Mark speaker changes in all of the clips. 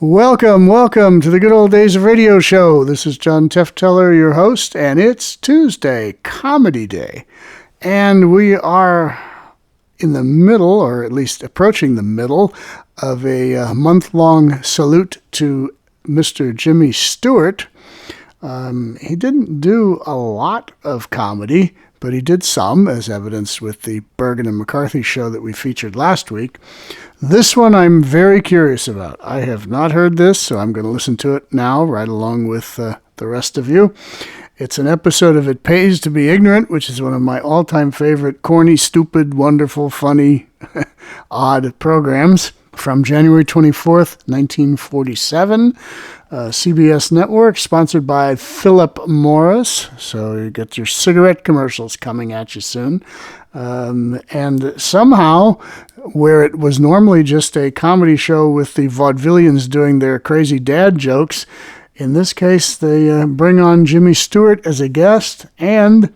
Speaker 1: Welcome to the Good Old Days of Radio Show. This is John Tefteller, your host, and it's Tuesday, Comedy Day. And we are in the middle, or at least approaching the middle, of a month-long salute to Mr. Jimmy Stewart. He didn't do a lot of comedy, but he did some, as evidenced with the Bergen and McCarthy show that we featured last week. This one I'm very curious about. I have not heard this, so I'm going to listen to it now, right along with the rest of you. It's an episode of It Pays to Be Ignorant, which is one of my all-time favorite corny, stupid, wonderful, funny, odd programs from January 24th, 1947. CBS Network, sponsored by Philip Morris. So you get your cigarette commercials coming at you soon. And somehow, where it was normally just a comedy show with the vaudevillians doing their crazy dad jokes, in this case, they bring on Jimmy Stewart as a guest. And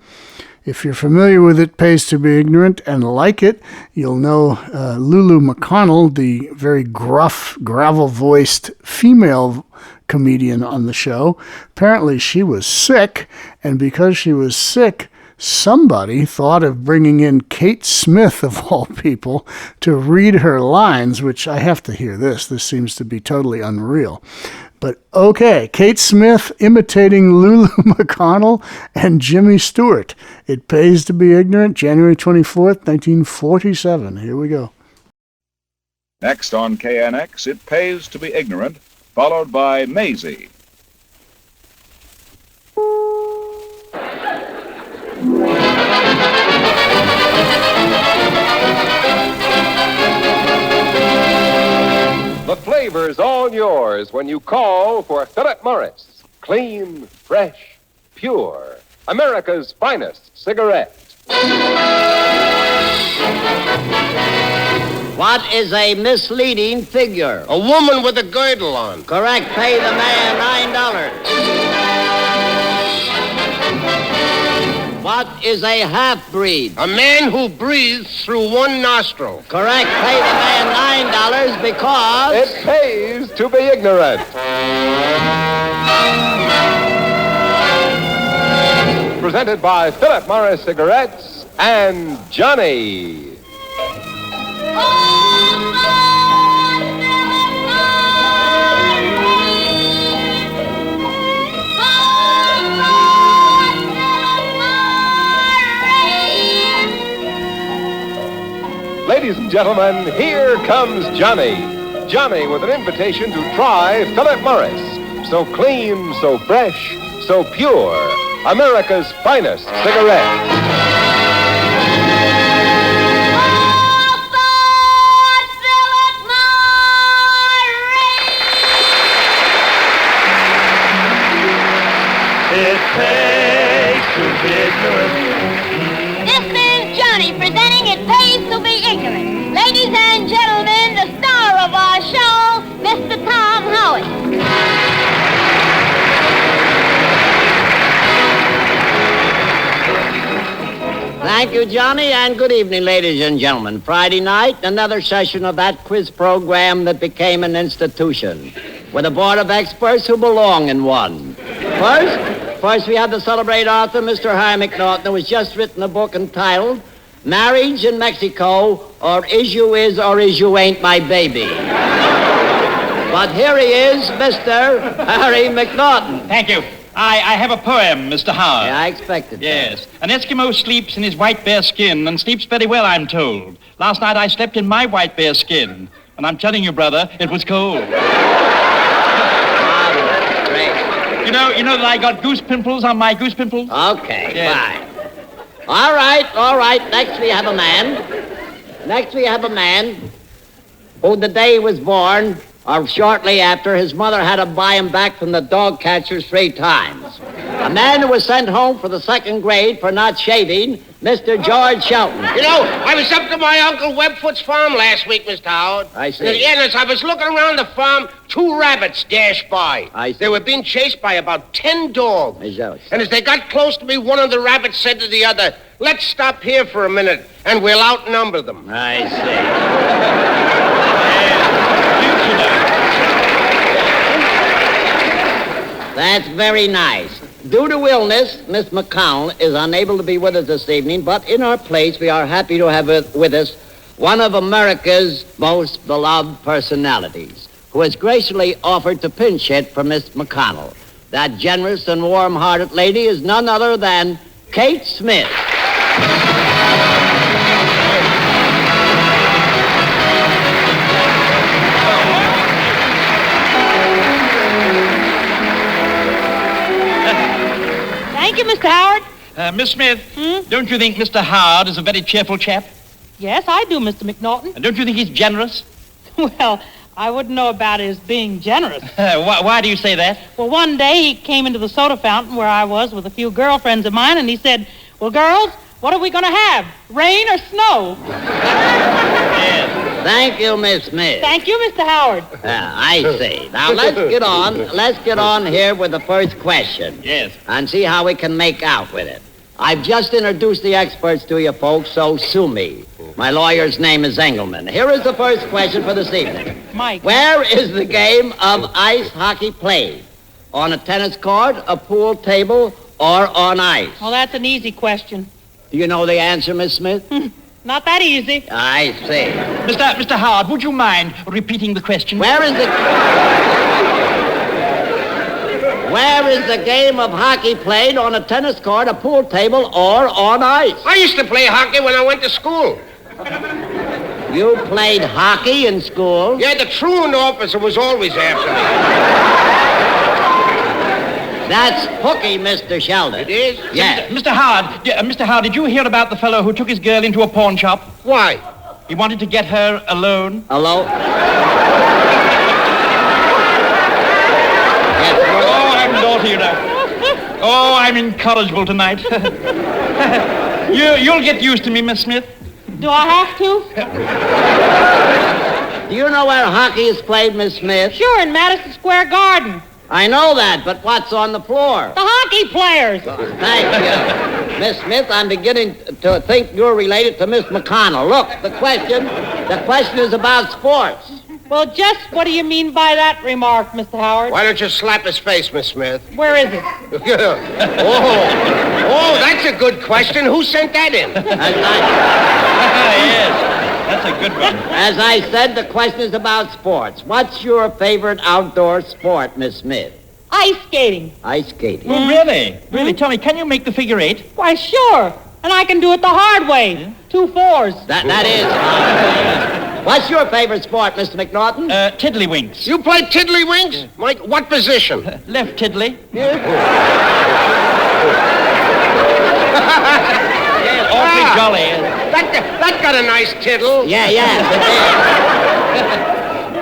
Speaker 1: if you're familiar with It Pays to Be Ignorant and like it, you'll know Lulu McConnell, the very gruff, gravel-voiced female comedian on the show. Apparently she was sick, and because she was sick, somebody thought of bringing in Kate Smith, of all people, to read her lines, which I have to hear this. This seems to be totally unreal. But okay, Kate Smith imitating Lulu McConnell and Jimmy Stewart. It Pays to Be Ignorant, January 24th, 1947. Here we go.
Speaker 2: Next on KNX, It Pays to Be Ignorant, followed by Maisie.
Speaker 3: The flavor's all yours when you call for Philip Morris. Clean, fresh, pure. America's finest cigarette.
Speaker 4: What is a misleading figure?
Speaker 5: A woman with a girdle on.
Speaker 4: Correct. Pay the man $9. What is a half-breed?
Speaker 5: A man who breathes through one nostril.
Speaker 4: Correct. Pay the man $9 because...
Speaker 3: It pays to be ignorant. Presented by Philip Morris Cigarettes and Johnny. Ladies and gentlemen, here comes Johnny. Johnny with an invitation to try Philip Morris. So clean, so fresh, so pure. America's finest cigarette.
Speaker 6: It pays to be ignorant.
Speaker 7: This is Johnny presenting It Pays to Be Ignorant. Ladies and gentlemen, the star of our show, Mr. Tom Howitt.
Speaker 4: Thank you, Johnny, and good evening, ladies and gentlemen. Friday night, another session of that quiz program that became an institution, with a board of experts who belong in one. First, we had to celebrate author Mr. Harry McNaughton, who has just written a book entitled Marriage in Mexico, or Is You Is or Is You Ain't My Baby. But here he is, Mr. Harry McNaughton.
Speaker 8: Thank you. I have a poem, Mr. Howard.
Speaker 4: Yeah, I expected that.
Speaker 8: Yes. An Eskimo sleeps in his white bear skin and sleeps very well, I'm told. Last night I slept in my white bear skin, and I'm telling you, brother, it was cold. You know that I got goose pimples on my goose pimples?
Speaker 4: Okay,
Speaker 8: Yes.
Speaker 4: fine. All right. Next we have a man who the day he was born, or shortly after, his mother had to buy him back from the dog catchers 3 times. A man who was sent home for the 2nd grade for not shaving, Mr. George Shelton.
Speaker 5: You know, I was up to my Uncle Webfoot's farm last week, Mr. Howard.
Speaker 4: I see.
Speaker 5: And as I was looking around the farm, 2 rabbits dashed by.
Speaker 4: I see.
Speaker 5: They were being chased by about 10 dogs.
Speaker 4: I see.
Speaker 5: And as they got close to me, one of the rabbits said to the other, "Let's stop here for a minute, and we'll outnumber them."
Speaker 4: I see. That's very nice. Due to illness, Miss McConnell is unable to be with us this evening, but in our place, we are happy to have with us one of America's most beloved personalities, who has graciously offered to pinch hit for Miss McConnell. That generous and warm-hearted lady is none other than Kate Smith.
Speaker 9: Thank you, Mr. Howard.
Speaker 8: Miss Smith, don't you think Mr. Howard is a very cheerful chap?
Speaker 9: Yes, I do, Mr. McNaughton.
Speaker 8: And don't you think he's generous?
Speaker 9: Well, I wouldn't know about his being generous.
Speaker 8: Why do you say that?
Speaker 9: Well, one day he came into the soda fountain where I was with a few girlfriends of mine, and he said, "Well, girls, what are we going to have, rain or snow?"
Speaker 8: Yes.
Speaker 4: Thank you, Miss Smith.
Speaker 9: Thank you, Mr. Howard.
Speaker 4: I see. Now, let's get on here with the first question.
Speaker 8: Yes.
Speaker 4: And see how we can make out with it. I've just introduced the experts to you folks, so sue me. My lawyer's name is Engelman. Here is the first question for this evening.
Speaker 9: Mike.
Speaker 4: Where is the game of ice hockey played? On a tennis court, a pool table, or on ice?
Speaker 9: Well, that's an easy question.
Speaker 4: Do you know the answer, Miss Smith?
Speaker 9: Not that easy.
Speaker 4: I see.
Speaker 8: Mr. Howard, would you mind repeating the question?
Speaker 4: Where is the game of hockey played? On a tennis court, a pool table, or on ice?
Speaker 5: I used to play hockey when I went to school.
Speaker 4: You played hockey in school?
Speaker 5: Yeah, the truant officer was always after me.
Speaker 4: That's hooky, Mr. Sheldon.
Speaker 5: It is?
Speaker 4: Yes.
Speaker 8: Mr. Howard, did you hear about the fellow who took his girl into a pawn shop?
Speaker 5: Why?
Speaker 8: He wanted to get her alone.
Speaker 4: Hello?
Speaker 8: Oh, I'm naughty, you know. Oh, I'm incorrigible tonight. You'll get used to me, Miss Smith.
Speaker 9: Do I have to?
Speaker 4: Do you know where hockey is played, Miss Smith?
Speaker 9: Sure, in Madison Square Garden.
Speaker 4: I know that, but what's on the floor?
Speaker 9: The hockey players.
Speaker 4: Thank you. Miss Smith, I'm beginning to think you're related to Miss McConnell. Look, the question is about sports.
Speaker 9: Well, just what do you mean by that remark, Mr. Howard?
Speaker 5: Why don't you slap his face, Miss Smith?
Speaker 9: Where is it?
Speaker 5: Oh, that's a good question. Who sent that in?
Speaker 8: Yes, that's a good one.
Speaker 4: As I said, the question is about sports. What's your favorite outdoor sport, Miss Smith?
Speaker 9: Ice skating.
Speaker 4: Ice skating.
Speaker 8: Well, really? Really? Tell me, can you make the figure eight?
Speaker 9: Why, sure. And I can do it the hard way. 2 4s.
Speaker 4: That is. What's your favorite sport, Mr. McNaughton?
Speaker 8: Tiddlywinks.
Speaker 5: You play tiddlywinks? Mike, what position?
Speaker 8: Left tiddly. Awfully jolly.
Speaker 5: That got a nice tiddle.
Speaker 4: Yeah, it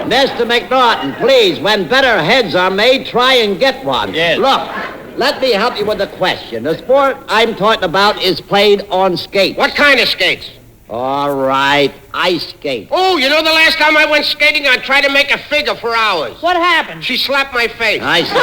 Speaker 4: did. Mr. McNaughton, please, when better heads are made, try and get one.
Speaker 8: Yes.
Speaker 4: Look, let me help you with the question. The sport I'm talking about is played on skates.
Speaker 5: What kind of skates?
Speaker 4: All right, ice skates.
Speaker 5: Oh, you know the last time I went skating, I tried to make a figure for hours.
Speaker 9: What happened?
Speaker 5: She slapped my face.
Speaker 4: I see.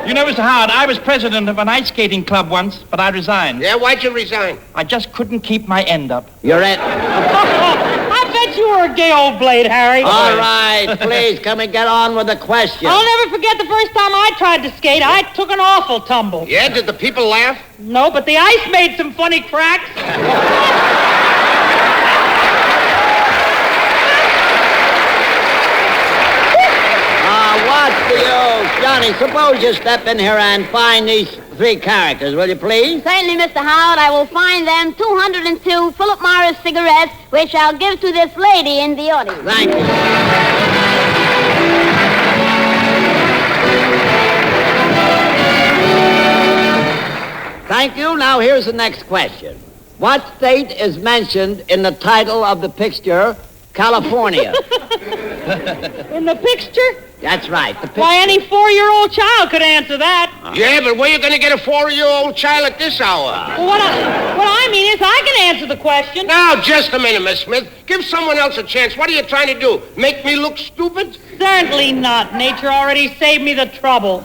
Speaker 8: You know, Mr. Howard, I was president of an ice skating club once, but I resigned.
Speaker 5: Yeah, why'd you resign?
Speaker 8: I just couldn't keep my end up.
Speaker 4: You're at...
Speaker 9: I bet you were a gay old blade, Harry.
Speaker 4: All right, please, come and get on with the question.
Speaker 9: I'll never forget the first time I tried to skate. I took an awful tumble.
Speaker 5: Yeah, did the people laugh?
Speaker 9: No, but the ice made some funny cracks.
Speaker 4: What's the use? Johnny, suppose you step in here and find these 3 characters, will you please?
Speaker 7: Certainly, Mr. Howard, I will find them 202 Philip Morris cigarettes, which I'll give to this lady in the audience.
Speaker 4: Thank you. Thank you. Now, here's the next question. What state is mentioned in the title of the picture, California?
Speaker 9: In the picture?
Speaker 4: That's right. The picture.
Speaker 9: Why, any 4-year-old child could answer that.
Speaker 5: Yeah, but where you going to get a 4-year-old child at this hour?
Speaker 9: Well, what I mean is I can answer the question.
Speaker 5: Now, just a minute, Miss Smith. Give someone else a chance. What are you trying to do? Make me look stupid?
Speaker 9: Certainly not. Nature already saved me the trouble.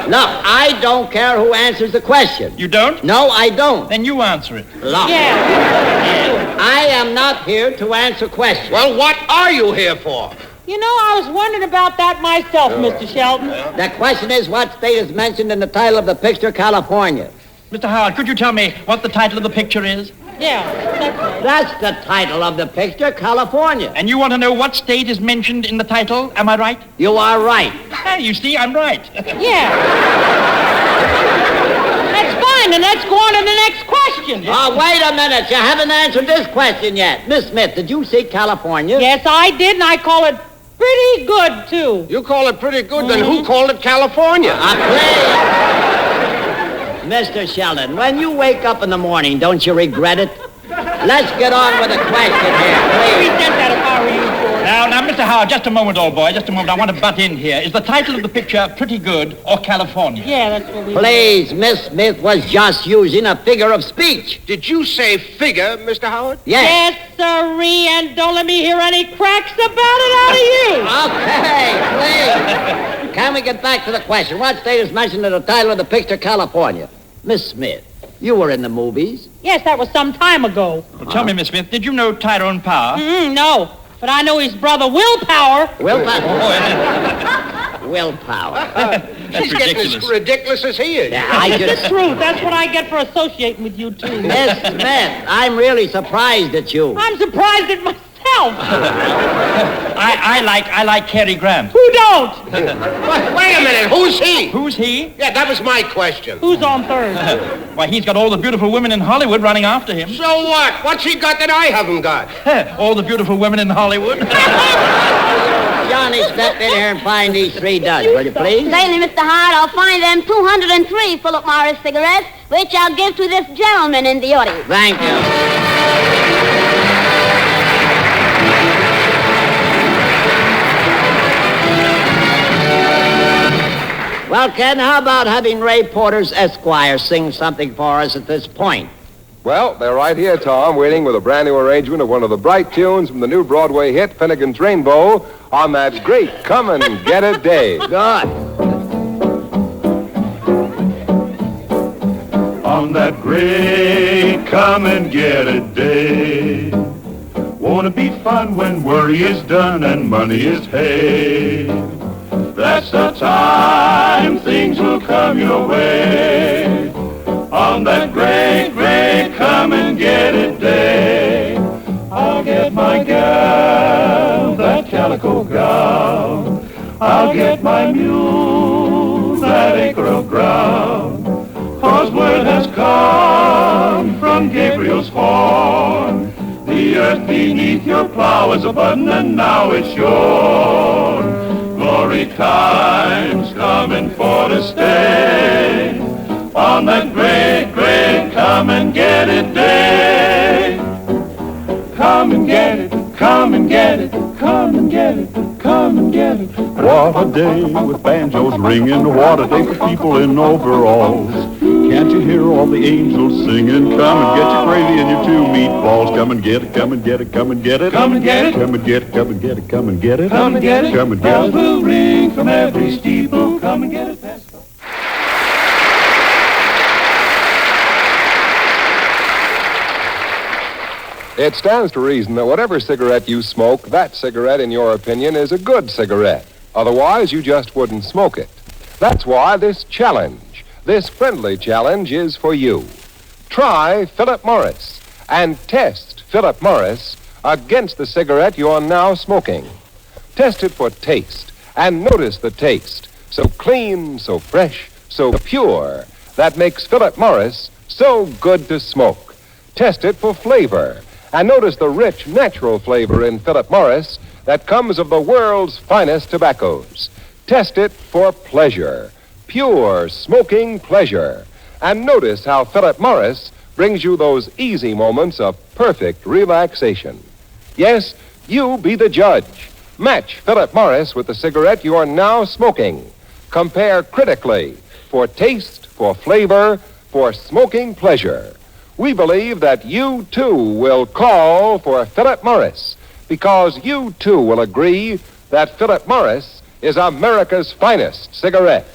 Speaker 4: Look, I don't care who answers the question.
Speaker 8: You don't?
Speaker 4: No, I don't.
Speaker 8: Then you answer it.
Speaker 4: Look.
Speaker 9: Yeah.
Speaker 4: I am not here to answer questions.
Speaker 5: Well, what are you here for?
Speaker 9: You know, I was wondering about that myself, Mr. Sheldon.
Speaker 4: The question is, what state is mentioned in the title of the picture, California?
Speaker 8: Mr. Howard, could you tell me what the title of the picture is?
Speaker 9: Yeah, that's right.
Speaker 4: That's the title of the picture, California.
Speaker 8: And you want to know what state is mentioned in the title? Am I right?
Speaker 4: You are right.
Speaker 8: Hey, you see, I'm right.
Speaker 9: Yeah. That's fine, and let's go on to the next question.
Speaker 4: Oh, wait a minute. You haven't answered this question yet. Miss Smith, did you see California?
Speaker 9: Yes, I did, and I call it pretty good, too.
Speaker 5: You call it pretty good, then who called it California?
Speaker 4: Mr. Sheldon, when you wake up in the morning, don't you regret it? Let's get on with the question here, please.
Speaker 9: Resent that if I were you, George.
Speaker 8: Now, Mr. Howard, just a moment, old boy, just a moment. I want to butt in here. Is the title of the picture Pretty Good or California?
Speaker 9: Yeah, that's what we...
Speaker 4: Please, Miss Smith was just using a figure of speech.
Speaker 5: Did you say figure, Mr. Howard?
Speaker 4: Yes.
Speaker 9: Yes, sirree, and don't let me hear any cracks about it out of you.
Speaker 4: Okay, please. Can we get back to the question? What state is mentioned in the title of the picture, California? Miss Smith, you were in the movies.
Speaker 9: Yes, that was some time ago.
Speaker 8: Well, tell me, Miss Smith, did you know Tyrone Power?
Speaker 9: No, but I know his brother Willpower.
Speaker 4: Willpower.
Speaker 5: She's getting as ridiculous as he is.
Speaker 4: Yeah,
Speaker 9: It's the truth. That's what I get for associating with you two.
Speaker 4: Miss Smith, I'm really surprised at you.
Speaker 9: I'm surprised at myself.
Speaker 8: I like Cary Grant.
Speaker 9: Who don't?
Speaker 5: Wait a minute, who's he?
Speaker 8: Who's he?
Speaker 5: Yeah, that was my question.
Speaker 9: Who's on third?
Speaker 8: Why, he's got all the beautiful women in Hollywood running after him.
Speaker 5: So what? What's he got that I haven't got?
Speaker 8: All the beautiful women in Hollywood.
Speaker 4: Johnny, step in here and find these three duds, will you please?
Speaker 7: Certainly, Mr. Howard, I'll find them 203 Philip Morris cigarettes, which I'll give to this gentleman in the audience.
Speaker 4: Thank you. Well, Ken, how about having Ray Porter's Esquire sing something for us at this point?
Speaker 3: Well, they're right here, Tom, waiting with a brand new arrangement of one of the bright tunes from the new Broadway hit, Finnegan's Rainbow, on that great Come and Get It Day.
Speaker 4: Good.
Speaker 6: On that great come and get it day. Won't it be fun when worry is done and money is paid? That's the time things will come your way. On that great, great come and get it day. I'll get my gal, that calico gal. I'll get my mule, that acre of ground. 'Cause word has come from Gabriel's horn. The earth beneath your plow is a button and now it's yours. Glory time's coming for to stay. On that great, great come and get it day. Come and get it, come and get it, come and get it, come and get it. What a day with banjos ringing, what a day for people in overalls. Can't you hear all the angels singing? Come and get your gravy and your 2 meatballs. Come and get it, come and get it, come and get it. Come and get it, come and get it, come and get it, come and get it. Come and get it, come and get it. Bells will ring from every steeple. Come and get it.
Speaker 3: It stands to reason that whatever cigarette you smoke, that cigarette, in your opinion, is a good cigarette. Otherwise, you just wouldn't smoke it. That's why this challenge, this friendly challenge, is for you. Try Philip Morris and test Philip Morris against the cigarette you're now smoking. Test it for taste and notice the taste. So clean, so fresh, so pure, that makes Philip Morris so good to smoke. Test it for flavor and notice the rich, natural flavor in Philip Morris that comes of the world's finest tobaccos. Test it for pleasure, pure smoking pleasure. And notice how Philip Morris brings you those easy moments of perfect relaxation. Yes, you be the judge. Match Philip Morris with the cigarette you are now smoking. Compare critically for taste, for flavor, for smoking pleasure. We believe that you, too, will call for Philip Morris because you, too, will agree that Philip Morris is America's finest cigarette.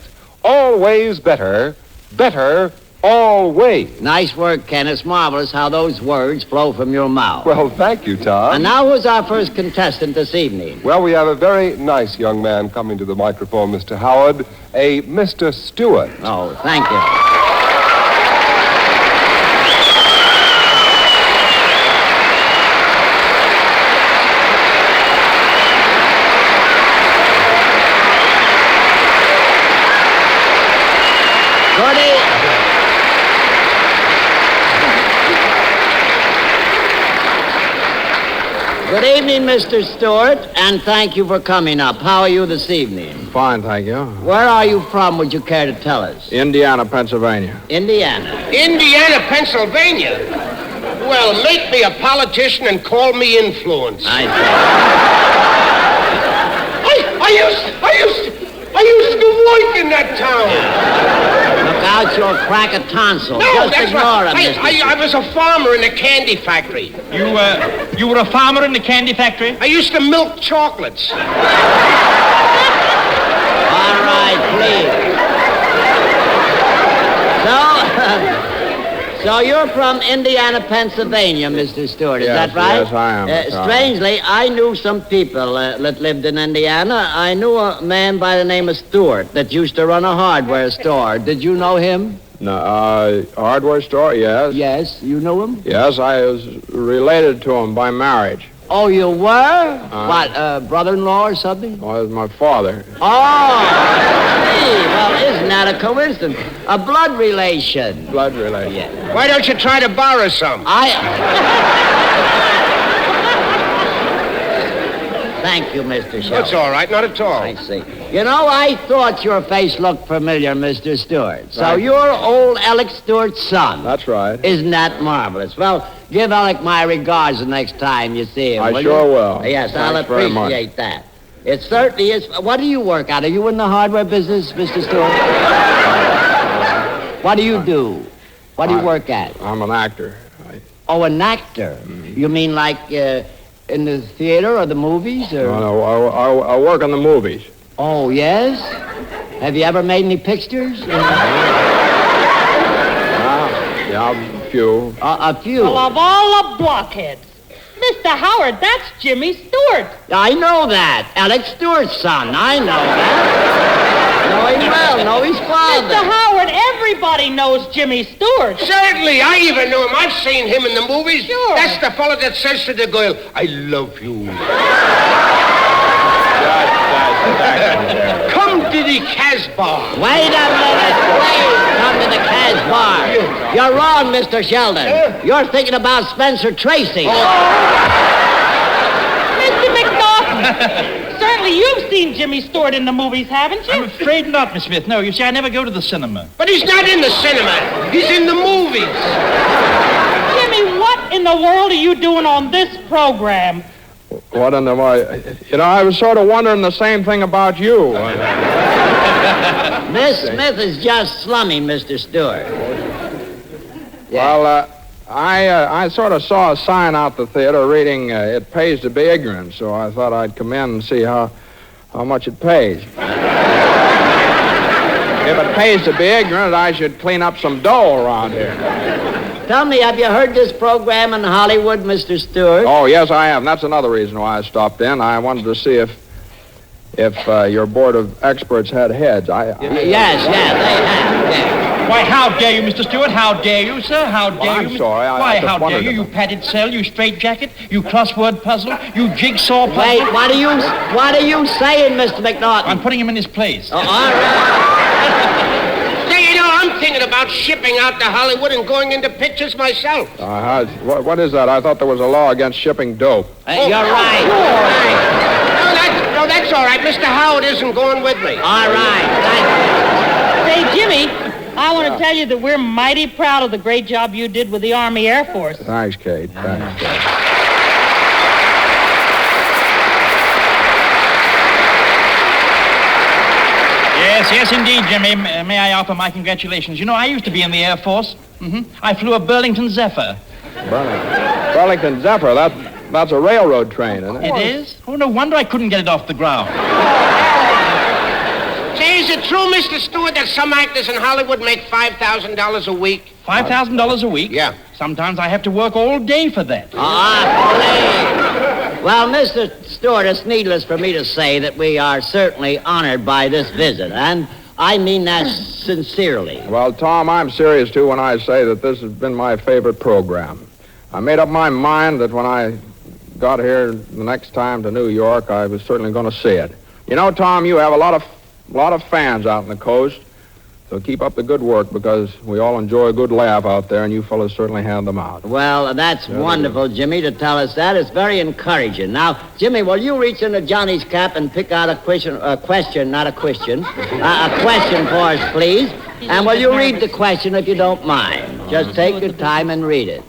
Speaker 3: Always better, better, Always.
Speaker 4: Nice work, Ken. It's marvelous how those words flow from your mouth.
Speaker 3: Well, thank you, Tom.
Speaker 4: And now who's our first contestant this evening?
Speaker 3: Well, we have a very nice young man coming to the microphone, Mr. Howard, a Mr. Stewart.
Speaker 4: Oh, thank you. Good evening, Mr. Stewart, and thank you for coming up. How are you this evening?
Speaker 10: Fine, thank you.
Speaker 4: Where are you from, would you care to tell us?
Speaker 10: Indiana, Pennsylvania.
Speaker 4: Indiana.
Speaker 5: Indiana, Pennsylvania. Well, make me a politician and call me influence.
Speaker 4: I
Speaker 5: used to work in that town.
Speaker 4: Look out, you'll crack a tonsil.
Speaker 5: No,
Speaker 4: Just
Speaker 5: that's
Speaker 4: ignore
Speaker 5: right.
Speaker 4: him, Mr.
Speaker 5: I was a farmer in a candy factory.
Speaker 8: You were a farmer in the candy factory?
Speaker 5: I used to milk chocolates.
Speaker 4: All right, please. So you're from Indiana, Pennsylvania, Mr. Stewart, is
Speaker 10: Yes,
Speaker 4: that right?
Speaker 10: yes, I am.
Speaker 4: Strangely, I knew some people that lived in Indiana. I knew a man by the name of Stewart that used to run a hardware store. Did you know him?
Speaker 10: No, hardware store, yes.
Speaker 4: Yes, you knew him?
Speaker 10: Yes, I was related to him by marriage.
Speaker 4: Oh, you were? What, brother-in-law or something?
Speaker 10: Well, it was my father.
Speaker 4: Oh, gee, well, isn't that a coincidence? A blood relation.
Speaker 10: Blood relation.
Speaker 4: Yeah.
Speaker 5: Why don't you try to borrow some?
Speaker 4: Thank you, Mr. Shelby.
Speaker 5: That's all right, not at all.
Speaker 4: I see. You know, I thought your face looked familiar, Mr. Stewart. So
Speaker 10: Right.
Speaker 4: you're old Alec Stewart's son.
Speaker 10: That's right.
Speaker 4: Isn't that marvelous? Well, give Alec my regards the next time you see him.
Speaker 10: I
Speaker 4: will
Speaker 10: sure
Speaker 4: you?
Speaker 10: will.
Speaker 4: Yes, I'll
Speaker 10: Thanks very much.
Speaker 4: appreciate that. It certainly is. What do you work at? Are you in the hardware business, Mr. Stewart? What do you do? What do you work at?
Speaker 10: I'm an actor.
Speaker 4: Oh, an actor. You mean like in the theater or the movies? Or?
Speaker 10: No, I work in the movies.
Speaker 4: Oh, yes? Have you ever made any pictures?
Speaker 10: Yeah, a few.
Speaker 4: A few.
Speaker 9: Well, of all the blockheads. Mr. Howard, that's Jimmy Stewart.
Speaker 4: I know that. Alec Stewart's son. I know that. Know him well. Know his father.
Speaker 9: Mr. Howard, everybody knows Jimmy Stewart.
Speaker 5: Certainly, I even know him. I've seen him in the movies.
Speaker 9: Sure.
Speaker 5: That's the fellow that says to the girl, I love you. Come to the Casbah.
Speaker 4: Wait a minute. Please come to the Cas Bar. You're wrong, Mr. Sheldon. You're thinking about Spencer Tracy.
Speaker 9: Mr. McNaughton, certainly you've seen Jimmy Stewart in the movies, haven't you?
Speaker 8: I'm afraid not, Miss Smith. No, you see, I never go to the cinema.
Speaker 5: But he's not in the cinema. He's in the movies.
Speaker 9: Jimmy, what in the world are you doing on this program?
Speaker 10: What in the world? You know, I was sort of wondering the same thing about you.
Speaker 4: Miss Smith is just slummy, Mr. Stewart.
Speaker 10: Well, I sort of saw a sign out the theater reading, it pays to be ignorant, so I thought I'd come in and see how much it pays. If it pays to be ignorant, I should clean up some dough around here.
Speaker 4: Tell me, have you heard this program in Hollywood, Mr. Stewart?
Speaker 10: Oh, yes, I have. And that's another reason why I stopped in. I wanted to see if your board of experts had heads.
Speaker 4: Yes, they have. Yeah.
Speaker 8: Why, how dare you, Mr. Stewart? How dare you, sir? How dare
Speaker 10: I'm
Speaker 8: you?
Speaker 10: sorry, I
Speaker 8: Why,
Speaker 10: just
Speaker 8: how dare
Speaker 10: wondered
Speaker 8: you? You
Speaker 10: about-
Speaker 8: padded cell, you straitjacket, you crossword puzzle, you jigsaw puzzle.
Speaker 4: Wait, what are you saying, Mr. McNaughton?
Speaker 8: I'm putting him in his place.
Speaker 4: Oh, all right.
Speaker 5: Say, you know, I'm thinking about shipping out to Hollywood and going into pictures myself.
Speaker 10: What is that? I thought there was a law against shipping dope.
Speaker 4: You're right.
Speaker 5: No, that's all right. Mr. Howard isn't going with me.
Speaker 4: All right.
Speaker 9: Say, Jimmy, I want to tell you that we're mighty proud of the great job you did with the Army Air Force.
Speaker 10: Thanks, Kate. Thanks, Kate.
Speaker 8: Yes, indeed, Jimmy. May I offer my congratulations? You know, I used to be in the Air Force. I flew a Burlington Zephyr.
Speaker 10: Burlington Zephyr, that's a railroad train, isn't it?
Speaker 8: It is? Oh, no wonder I couldn't get it off the ground.
Speaker 5: Say, Is it true, Mr. Stewart, that some actors in Hollywood make $5,000 a week?
Speaker 8: $5,000 a week?
Speaker 5: Yeah.
Speaker 8: Sometimes I have to work all day for that.
Speaker 4: Please. Well, Mr. Stewart, it's needless for me to say that we are certainly honored by this visit, and I mean that sincerely.
Speaker 10: Well, Tom, I'm serious, too, when I say that this has been my favorite program. I made up my mind that when I got here the next time to New York, I was certainly going to see it. You know, Tom, you have a lot of fans out on the coast, so keep up the good work because we all enjoy a good laugh out there, and you fellas certainly hand them out.
Speaker 4: Well, that's wonderful, Jimmy, to tell us that. It's very encouraging. Now, Jimmy, will you reach into Johnny's cap and pick out a question for us, please? And will you read the question if you don't mind? Just take your time and read it.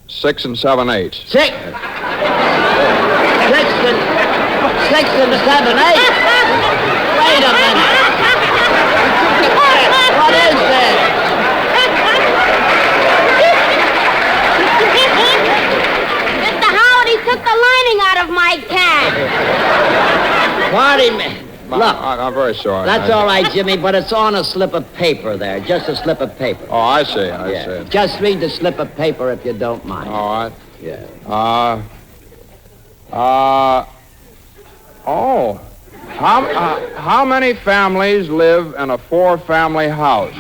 Speaker 10: 6 and 7/8.
Speaker 4: 6 and 7/8. Wait a minute. What is this?
Speaker 7: Mr. Howard, he took the lining out of my cap.
Speaker 4: Pardon me. Look.
Speaker 10: I'm very sorry.
Speaker 4: That's all right, Jimmy, but it's on a slip of paper there. Just a slip of paper.
Speaker 10: Oh, I see. I see.
Speaker 4: Just read the slip of paper if you don't mind.
Speaker 10: All right.
Speaker 4: Yeah.
Speaker 10: How many families live in a 4-family house?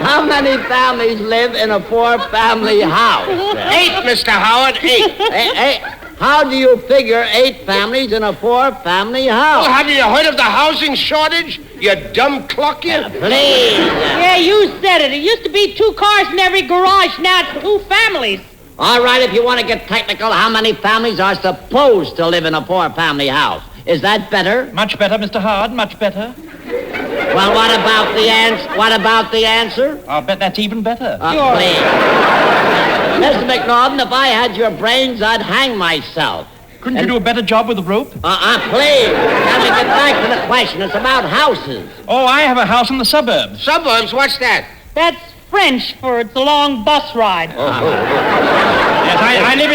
Speaker 4: How many families live in a 4-family house?
Speaker 5: 8, Mr. Howard, 8.
Speaker 4: How do you figure 8 families in a 4-family house?
Speaker 5: Well, have you heard of the housing shortage? You dumb cluck, you.
Speaker 4: Please.
Speaker 9: Yeah, you said it. It used to be 2 cars in every garage. Now it's 2 families.
Speaker 4: All right, if you want to get technical, how many families are supposed to live in a 4-family house? Is that better?
Speaker 8: Much better, Mr. Howard, much better.
Speaker 4: Well, what about the answer?
Speaker 8: I'll bet that's even better.
Speaker 4: Please. Mr. McNaughton, if I had your brains, I'd hang myself.
Speaker 8: Couldn't you do a better job with the rope?
Speaker 4: Please. Let me get back to the question. It's about houses.
Speaker 8: Oh, I have a house in the suburbs.
Speaker 5: Suburbs? What's that?
Speaker 9: That's French for it's a long bus ride.
Speaker 8: Yes, I live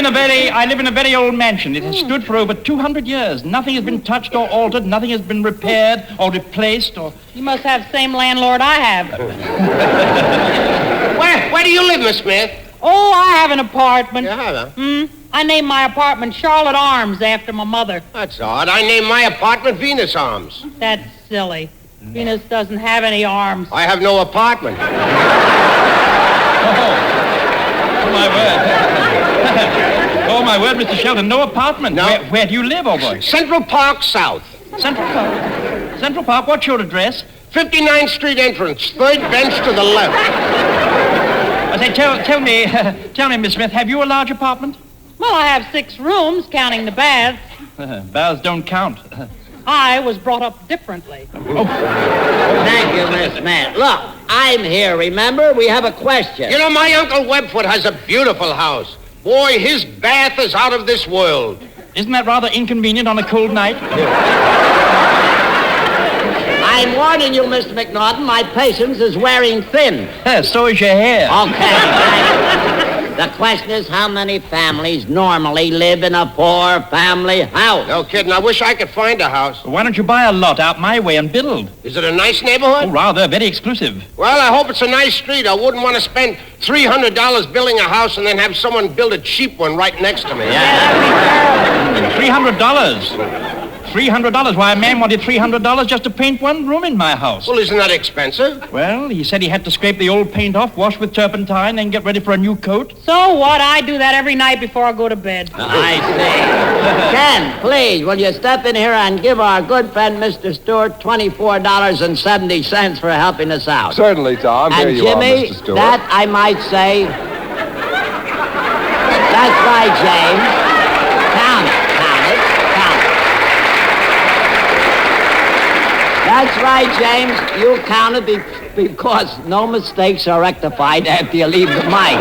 Speaker 8: in a very old mansion. It has stood for over 200 years. Nothing has been touched or altered. Nothing has been repaired or replaced or...
Speaker 9: You must have the same landlord I have.
Speaker 5: Where do you live, Miss Smith?
Speaker 9: Oh, I have an apartment.
Speaker 5: You have,
Speaker 9: I named my apartment Charlotte Arms after my mother.
Speaker 5: That's odd. I named my apartment Venus Arms.
Speaker 9: That's silly. Venus doesn't have any arms.
Speaker 5: I have no apartment.
Speaker 8: Oh, my word. Oh, my word, Mr. Shelton, no apartment.
Speaker 5: No.
Speaker 8: Where do you live, old boy?
Speaker 5: Central Park South.
Speaker 8: Central Park. Central Park, what's your address?
Speaker 5: 59th Street entrance, 3rd bench to the left.
Speaker 8: I say, tell me, Miss Smith, have you a large apartment?
Speaker 9: Well, I have 6 rooms, counting the bath.
Speaker 8: Baths don't count.
Speaker 9: I was brought up differently.
Speaker 4: Thank you, Miss Smith. Look, I'm here, remember? We have a question.
Speaker 5: You know, my Uncle Webfoot has a beautiful house. Boy, his bath is out of this world.
Speaker 8: Isn't that rather inconvenient on a cold night?
Speaker 4: I'm warning you, Mr. McNaughton, my patience is wearing thin.
Speaker 8: So is your hair.
Speaker 4: Okay. The question is, how many families normally live in a 4-family house?
Speaker 5: No kidding. I wish I could find a house.
Speaker 8: Why don't you buy a lot out my way and build?
Speaker 5: Is it a nice neighborhood?
Speaker 8: Oh, rather. Very exclusive.
Speaker 5: Well, I hope it's a nice street. I wouldn't want to spend $300 building a house and then have someone build a cheap one right next to me.
Speaker 4: Yeah,
Speaker 8: $300. $300. Why, a man wanted $300 just to paint one room in my house.
Speaker 5: Well, isn't that expensive?
Speaker 8: Well, he said he had to scrape the old paint off, wash with turpentine, then get ready for a new coat.
Speaker 9: So what? I do that every night before I go to bed.
Speaker 4: I see. Ken, please, will you step in here and give our good friend Mr. Stewart $24.70 for helping us out?
Speaker 10: Certainly, Tom.
Speaker 4: And
Speaker 10: Here you
Speaker 4: Jimmy,
Speaker 10: are, Mr. Stewart.
Speaker 4: that I might say... That's right, James. Count it. That's right, James. You counted because no mistakes are rectified after you leave the mic.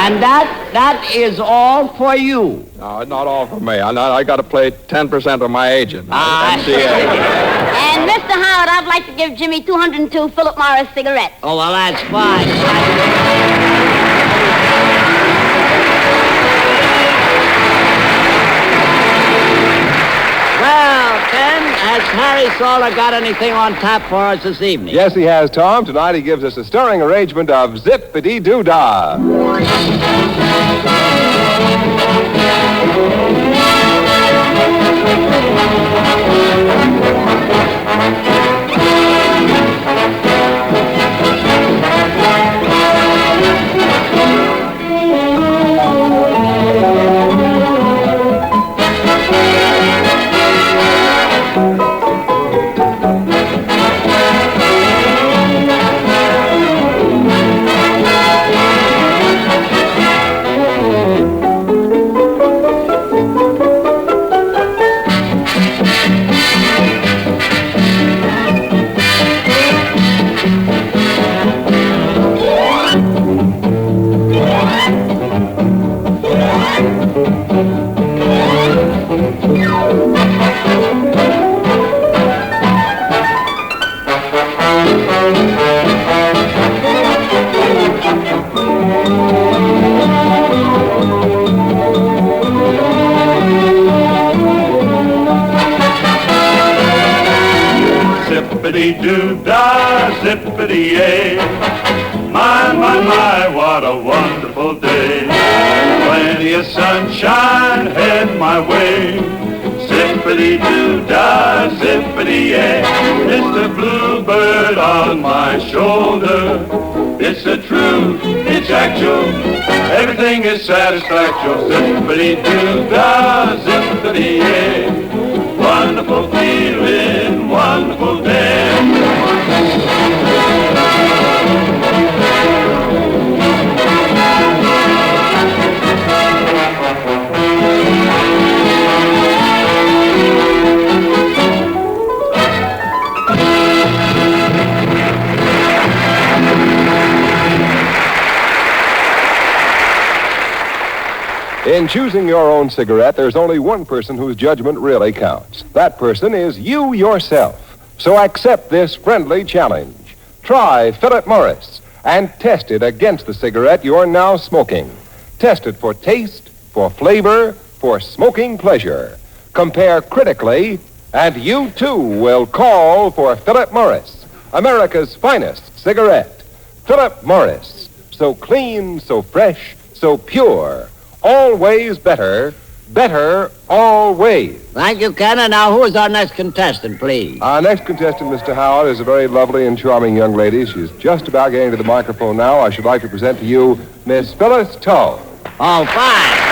Speaker 4: And that is all for you.
Speaker 10: No, it's not all for me. I got to play 10% of my agent.
Speaker 7: And Mr. Howard, I'd like to give Jimmy 202 Philip Morris cigarettes.
Speaker 4: Oh, well, that's fine. Well, has Harry Salter got anything on tap for us this evening?
Speaker 3: Yes, he has, Tom. Tonight he gives us a stirring arrangement of Zippity-Doo-Dah.
Speaker 6: Zippity-doo-dah, zippity-yay. My, what a wonderful day. Plenty of sunshine head my way. Zippity-doo-dah, zippity-yay. It's the bluebird on my shoulder. It's the truth, it's actual. Everything is satisfactual. Zippity-doo-dah, zippity-yay. Wonderful feeling, wonderful day.
Speaker 3: In choosing your own cigarette, there's only one person whose judgment really counts. That person is you yourself. So accept this friendly challenge. Try Philip Morris and test it against the cigarette you're now smoking. Test it for taste, for flavor, for smoking pleasure. Compare critically, and you too will call for Philip Morris, America's finest cigarette. Philip Morris, so clean, so fresh, so pure. Always better, better always.
Speaker 4: Thank you, Ken. And now, who is our next contestant, please?
Speaker 3: Our next contestant, Mr. Howard, is a very lovely and charming young lady. She's just about getting to the microphone now. I should like to present to you Miss Phyllis Tull.
Speaker 4: Oh, fine.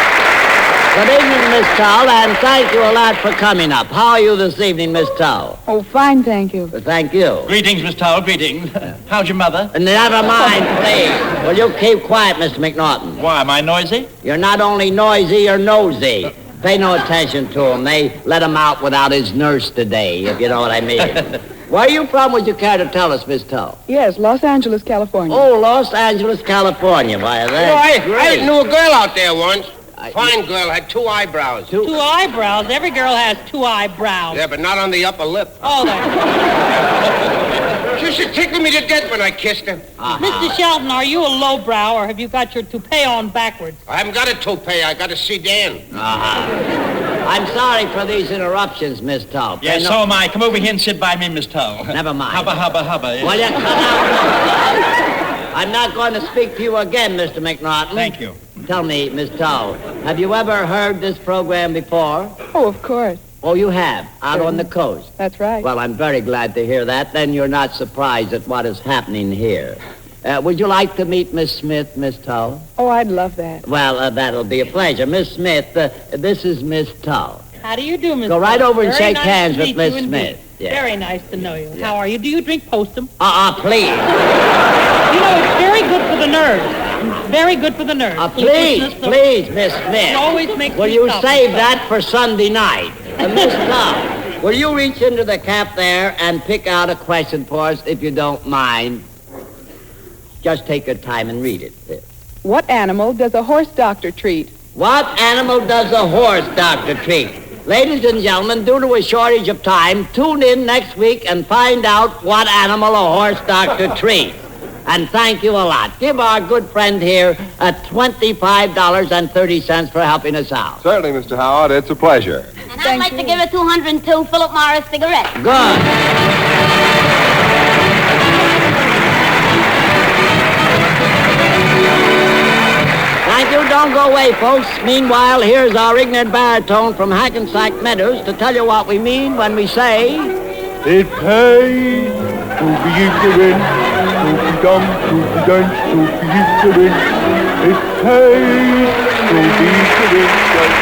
Speaker 4: Good evening, Miss Tull, and thank you a lot for coming up. How are you this evening, Miss Tull?
Speaker 11: Oh, fine, thank you.
Speaker 4: Thank you.
Speaker 8: Greetings, Miss Tull, greetings. How's your mother?
Speaker 4: Never mind, please. Will you keep quiet, Mr. McNaughton?
Speaker 8: Why, am I noisy?
Speaker 4: You're not only noisy, you're nosy. Pay no attention to him. They let him out without his nurse today, if you know what I mean. Where are you from, would you care to tell us, Miss Tull?
Speaker 11: Yes, Los Angeles, California.
Speaker 4: Oh, Los Angeles, California. Why, that's
Speaker 5: I knew a girl out there once. Fine girl, had two eyebrows.
Speaker 9: Two eyebrows? Every girl has two eyebrows.
Speaker 5: Yeah, but not on the upper lip.
Speaker 9: Oh, that's...
Speaker 5: She used to tickle me to death when I kissed her.
Speaker 9: Mr. Shelton, are you a lowbrow, or have you got your toupee on backwards?
Speaker 5: I haven't got a toupee. I got a sedan.
Speaker 4: I'm sorry for these interruptions, Miss Tull.
Speaker 8: Yes, so am I. Come over here and sit by me, Miss Tull.
Speaker 4: Never mind.
Speaker 8: Hubba, hubba, hubba.
Speaker 4: Well, you cut out. I'm not going to speak to you again, Mr. McNaughton.
Speaker 8: Thank you.
Speaker 4: Tell me, Miss Tull, have you ever heard this program before?
Speaker 11: Oh, of course.
Speaker 4: Oh, you have? Out on the coast?
Speaker 11: That's right.
Speaker 4: Well, I'm very glad to hear that. Then you're not surprised at what is happening here. Would you like to meet Miss Smith, Miss Tull?
Speaker 11: Oh, I'd love that.
Speaker 4: Well, that'll be a pleasure. Miss Smith, this is Miss Tull.
Speaker 9: How do you do, Miss
Speaker 4: Go right
Speaker 9: Tull?
Speaker 4: over and
Speaker 9: Very
Speaker 4: shake
Speaker 9: nice
Speaker 4: hands
Speaker 9: to
Speaker 4: with
Speaker 9: meet
Speaker 4: Miss
Speaker 9: you indeed.
Speaker 4: Smith. Yeah.
Speaker 9: Very nice to know you. How are you? Do you drink Postum?
Speaker 4: Please.
Speaker 9: You know, it's very good for the nerves. Very good for the nerves.
Speaker 4: Please, Miss Smith.
Speaker 9: It always makes
Speaker 4: Will
Speaker 9: me
Speaker 4: you
Speaker 9: stop
Speaker 4: save
Speaker 9: and
Speaker 4: that for Sunday night? Miss Tull, will you reach into the cap there and pick out a question for us, if you don't mind? Just take your time and read it.
Speaker 11: What animal does a horse doctor treat?
Speaker 4: What animal does a horse doctor treat? Ladies and gentlemen, due to a shortage of time, tune in next week and find out what animal a horse doctor treats. And thank you a lot. Give our good friend here $25.30 for helping us out.
Speaker 3: Certainly, Mr. Howard, it's a pleasure.
Speaker 7: And I'd like to give a 202 Philip Morris cigarette.
Speaker 4: Good. Thank you. Don't go away, folks. Meanwhile, here's our ignorant baritone from Hackensack Meadows to tell you what we mean when we say...
Speaker 6: It pays to be ignorant, to be dumb, to be dense, to be ignorant. It pays to be ignorant.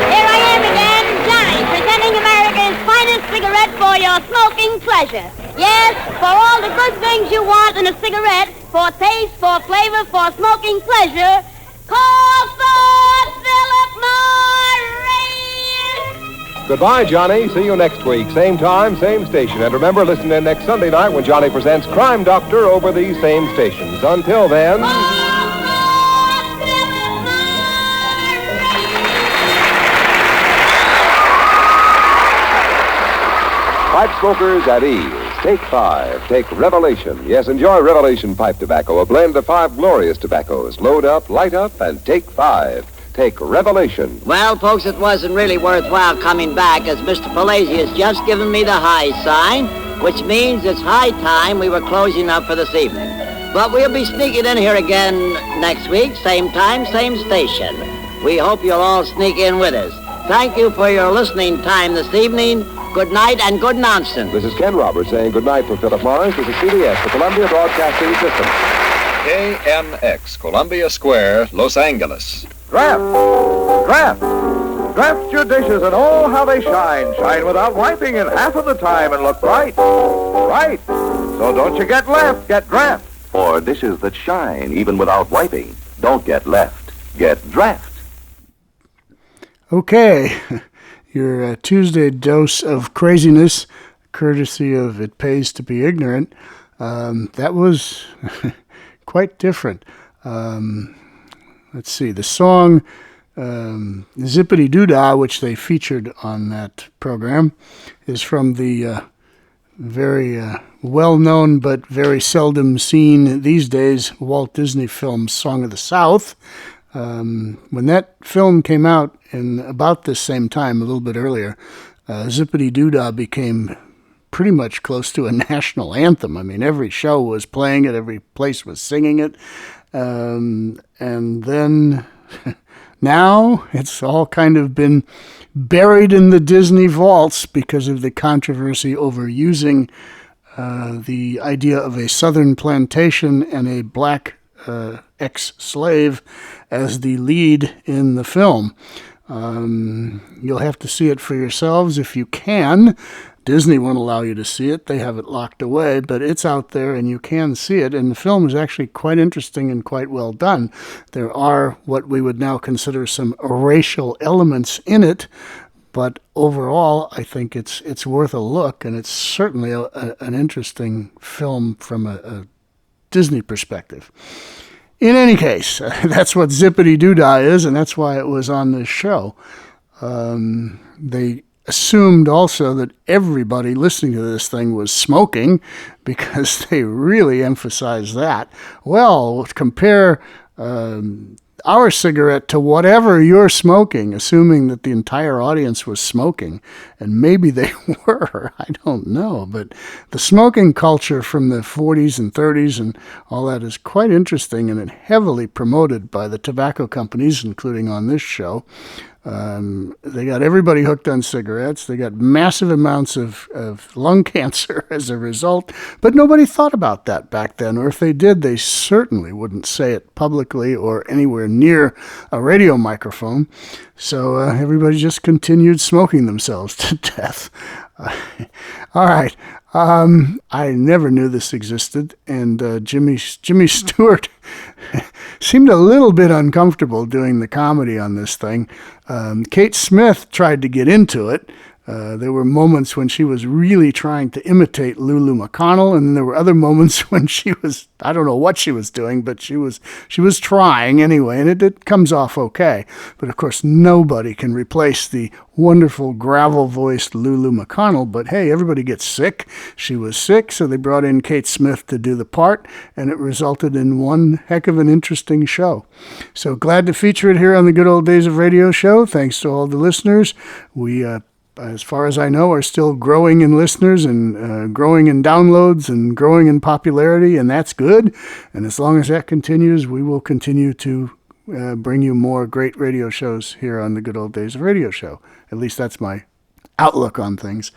Speaker 7: Here I am again, Johnny, presenting America's finest cigarette for your smoking pleasure. Yes, for all the good things you want in a cigarette, for taste, for flavor, for smoking pleasure, call for Philip Morris!
Speaker 3: Goodbye, Johnny. See you next week. Same time, same station. And remember, listen in next Sunday night when Johnny presents Crime Doctor over these same stations. Until then... Pipe smokers at ease. Take 5. Take Revelation. Yes, enjoy Revelation pipe tobacco, a blend of 5 glorious tobaccos. Load up, light up, and take 5. Take Revelation.
Speaker 4: Well, folks, it wasn't really worthwhile coming back, as Mr. Palazzi has just given me the high sign, which means it's high time we were closing up for this evening. But we'll be sneaking in here again next week, same time, same station. We hope you'll all sneak in with us. Thank you for your listening time this evening. Good night and good nonsense.
Speaker 3: This is Ken Roberts saying good night for Philip Morris. This is CBS, the Columbia Broadcasting System.
Speaker 2: KNX, Columbia Square, Los Angeles.
Speaker 12: Draft! Draft! Draft your dishes and oh, how they shine. Shine without wiping in half of the time and look bright. Bright! So don't you get left, get Draft.
Speaker 13: For dishes that shine even without wiping, don't get left, get Draft.
Speaker 1: Okay, your Tuesday dose of craziness, courtesy of It Pays to Be Ignorant, that was quite different. Let's see, the song Zippity Doodah, which they featured on that program, is from the very well-known but very seldom seen these days Walt Disney film Song of the South. When that film came out in about this same time, a little bit earlier, Zippity Doodah became pretty much close to a national anthem. I mean, every show was playing it, every place was singing it. And then now it's all kind of been buried in the Disney vaults because of the controversy over using the idea of a southern plantation and a black ex-slave as the lead in the film. You'll have to see it for yourselves if you can. Disney won't allow you to see it. They have it locked away, but it's out there and you can see it. And the film is actually quite interesting and quite well done. There are what we would now consider some racial elements in it, but overall, I think it's worth a look, and it's certainly an interesting film from a Disney perspective. In any case, that's what Zippity Doodah is, and that's why it was on this show. They assumed also that everybody listening to this thing was smoking because they really emphasized that. Well, compare our cigarette to whatever you're smoking, assuming that the entire audience was smoking. And maybe they were, I don't know. But the smoking culture from the 40s and 30s and all that is quite interesting, and it heavily promoted by the tobacco companies, including on this show. They got everybody hooked on cigarettes. They got massive amounts of lung cancer as a result. But nobody thought about that back then, or if they did, they certainly wouldn't say it publicly or anywhere near a radio microphone. So everybody just continued smoking themselves to death. All right. I never knew this existed, and Jimmy Stewart seemed a little bit uncomfortable doing the comedy on this thing. Kate Smith tried to get into it. There were moments when she was really trying to imitate Lulu McConnell, and there were other moments when she was, I don't know what she was doing, but she was trying anyway, and it comes off okay. But of course, nobody can replace the wonderful gravel-voiced Lulu McConnell, but hey, everybody gets sick. She was sick, so they brought in Kate Smith to do the part, and it resulted in one heck of an interesting show. So glad to feature it here on the Good Old Days of Radio show. Thanks to all the listeners. We, as far as I know, are still growing in listeners and growing in downloads and growing in popularity, and that's good. And as long as that continues, we will continue to bring you more great radio shows here on the Good Old Days of Radio show. At least that's my outlook on things.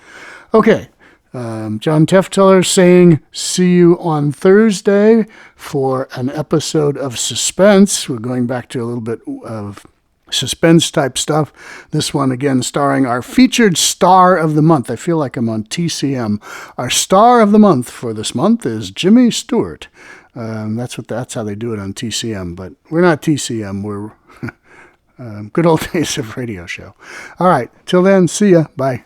Speaker 1: Okay, John Tefteller saying see you on Thursday for an episode of Suspense. We're going back to a little bit of suspense type stuff. This one again starring our featured star of the month. I feel like I'm on TCM. Our star of the month for this month is Jimmy Stewart. That's how they do it on TCM, but we're not TCM. We're Good Old Days of Radio show. All right, till then, see ya. Bye.